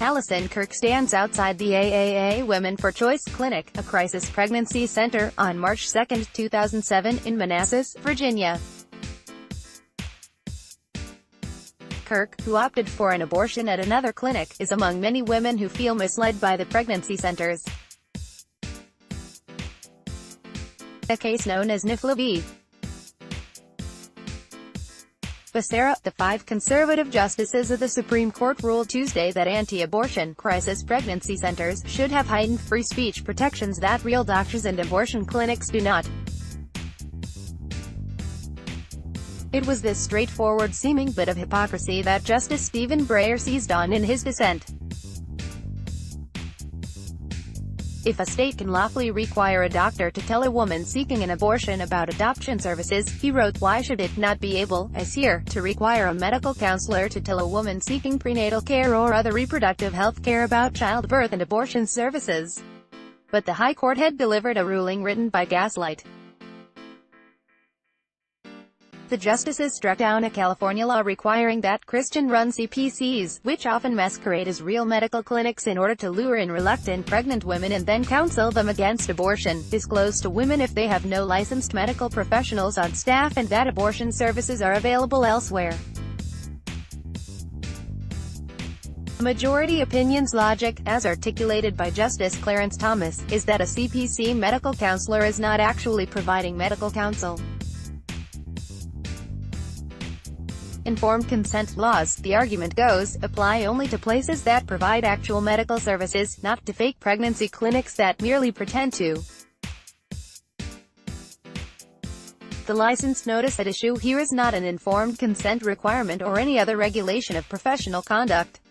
Allison Kirk stands outside the AAA Women for Choice Clinic, a crisis pregnancy center, on March 2, 2007, in Manassas, Virginia. Kirk, who opted for an abortion at another clinic, is among many women who feel misled by the pregnancy centers. A case known as Nifla v. Becerra, the 5 conservative justices of the Supreme Court ruled Tuesday that anti-abortion, crisis pregnancy centers should have heightened free speech protections that real doctors and abortion clinics do not. It was this straightforward-seeming bit of hypocrisy that Justice Stephen Breyer seized on in his dissent. If a state can lawfully require a doctor to tell a woman seeking an abortion about adoption services, he wrote, why should it not be able, as here, to require a medical counselor to tell a woman seeking prenatal care or other reproductive health care about childbirth and abortion services? But the High Court had delivered a ruling written by gaslight. The justices struck down a California law requiring that Christian-run CPCs, which often masquerade as real medical clinics in order to lure in reluctant pregnant women and then counsel them against abortion, disclose to women if they have no licensed medical professionals on staff and that abortion services are available elsewhere. Majority opinion's logic, as articulated by Justice Clarence Thomas, is that a CPC medical counselor is not actually providing medical counsel. Informed consent laws, the argument goes, apply only to places that provide actual medical services, not to fake pregnancy clinics that merely pretend to. The license notice at issue here is not an informed consent requirement or any other regulation of professional conduct.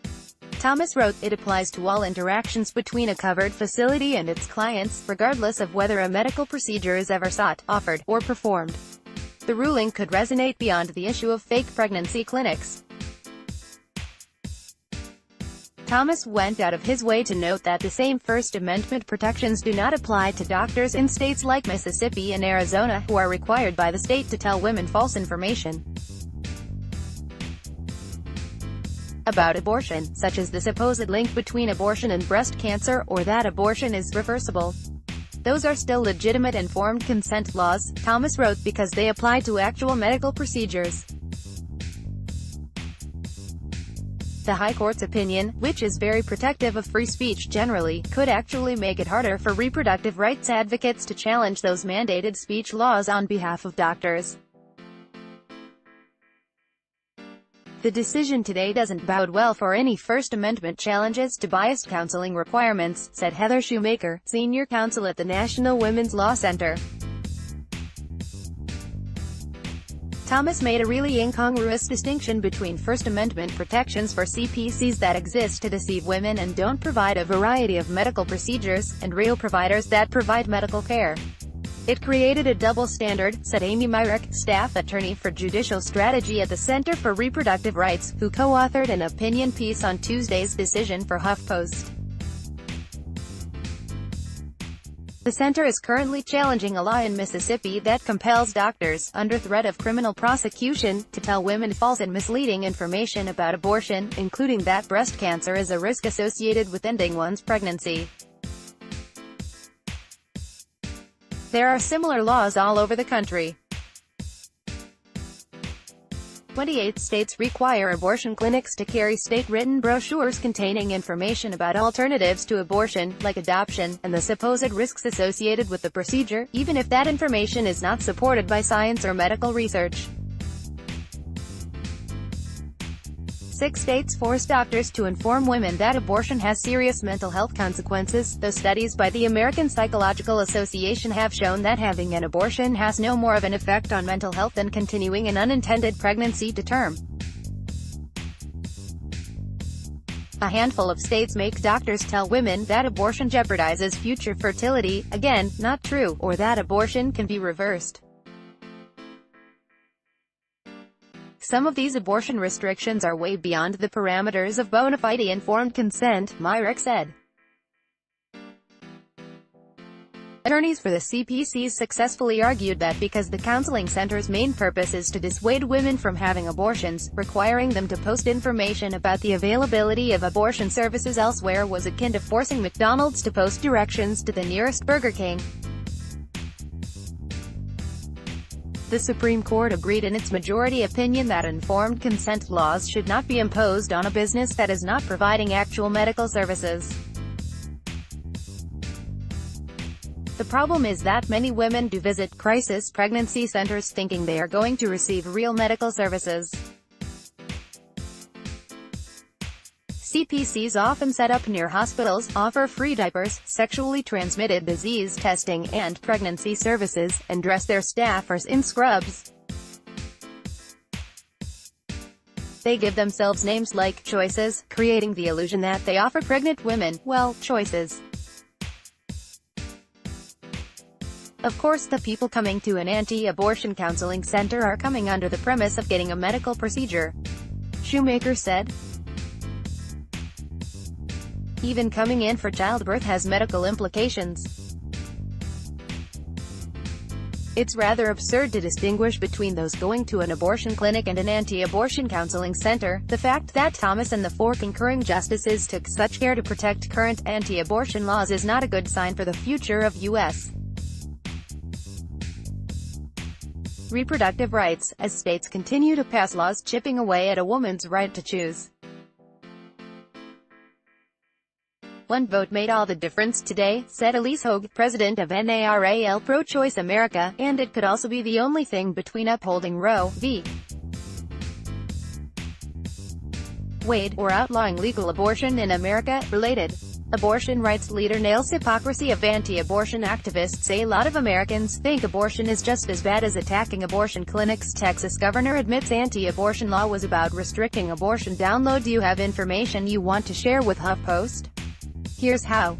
Thomas wrote, it applies to all interactions between a covered facility and its clients, regardless of whether a medical procedure is ever sought, offered, or performed. The ruling could resonate beyond the issue of fake pregnancy clinics. Thomas went out of his way to note that the same First Amendment protections do not apply to doctors in states like Mississippi and Arizona, who are required by the state to tell women false information about abortion, such as the supposed link between abortion and breast cancer, or that abortion is reversible. Those are still legitimate informed consent laws, Thomas wrote, because they apply to actual medical procedures. The High Court's opinion, which is very protective of free speech generally, could actually make it harder for reproductive rights advocates to challenge those mandated speech laws on behalf of doctors. The decision today doesn't bode well for any First Amendment challenges to biased counseling requirements, said Heather Shoemaker, senior counsel at the National Women's Law Center. Thomas made a really incongruous distinction between First Amendment protections for CPCs that exist to deceive women and don't provide a variety of medical procedures, and real providers that provide medical care. It created a double standard, said Amy Myrick, staff attorney for judicial strategy at the Center for Reproductive Rights, who co-authored an opinion piece on Tuesday's decision for HuffPost. The center is currently challenging a law in Mississippi that compels doctors, under threat of criminal prosecution, to tell women false and misleading information about abortion, including that breast cancer is a risk associated with ending one's pregnancy. There are similar laws all over the country. 28 states require abortion clinics to carry state-written brochures containing information about alternatives to abortion, like adoption, and the supposed risks associated with the procedure, even if that information is not supported by science or medical research. 6 states force doctors to inform women that abortion has serious mental health consequences, though studies by the American Psychological Association have shown that having an abortion has no more of an effect on mental health than continuing an unintended pregnancy to term. A handful of states make doctors tell women that abortion jeopardizes future fertility, again, not true, or that abortion can be reversed. Some of these abortion restrictions are way beyond the parameters of bona fide informed consent, Myrick said. Attorneys for the CPCs successfully argued that because the counseling center's main purpose is to dissuade women from having abortions, requiring them to post information about the availability of abortion services elsewhere was akin to forcing McDonald's to post directions to the nearest Burger King. The Supreme Court agreed in its majority opinion that informed consent laws should not be imposed on a business that is not providing actual medical services. The problem is that many women do visit crisis pregnancy centers thinking they are going to receive real medical services. CPCs often set up near hospitals, offer free diapers, sexually transmitted disease testing, and pregnancy services, and dress their staffers in scrubs. They give themselves names like Choices, creating the illusion that they offer pregnant women, well, choices. Of course, the people coming to an anti-abortion counseling center are coming under the premise of getting a medical procedure, Shoemaker said. Even coming in for childbirth has medical implications. It's rather absurd to distinguish between those going to an abortion clinic and an anti-abortion counseling center. The fact that Thomas and the 4 concurring justices took such care to protect current anti-abortion laws is not a good sign for the future of U.S. reproductive rights, as states continue to pass laws chipping away at a woman's right to choose. One vote made all the difference today, said Elise Hogue, president of NARAL Pro-Choice America, and it could also be the only thing between upholding Roe v. Wade, or outlawing legal abortion in America. Related. Abortion rights leader nails hypocrisy of anti-abortion activists say a lot of Americans think abortion is just as bad as attacking abortion clinics. Texas governor admits anti-abortion law was about restricting abortion download. Do you have information you want to share with HuffPost? Here's how.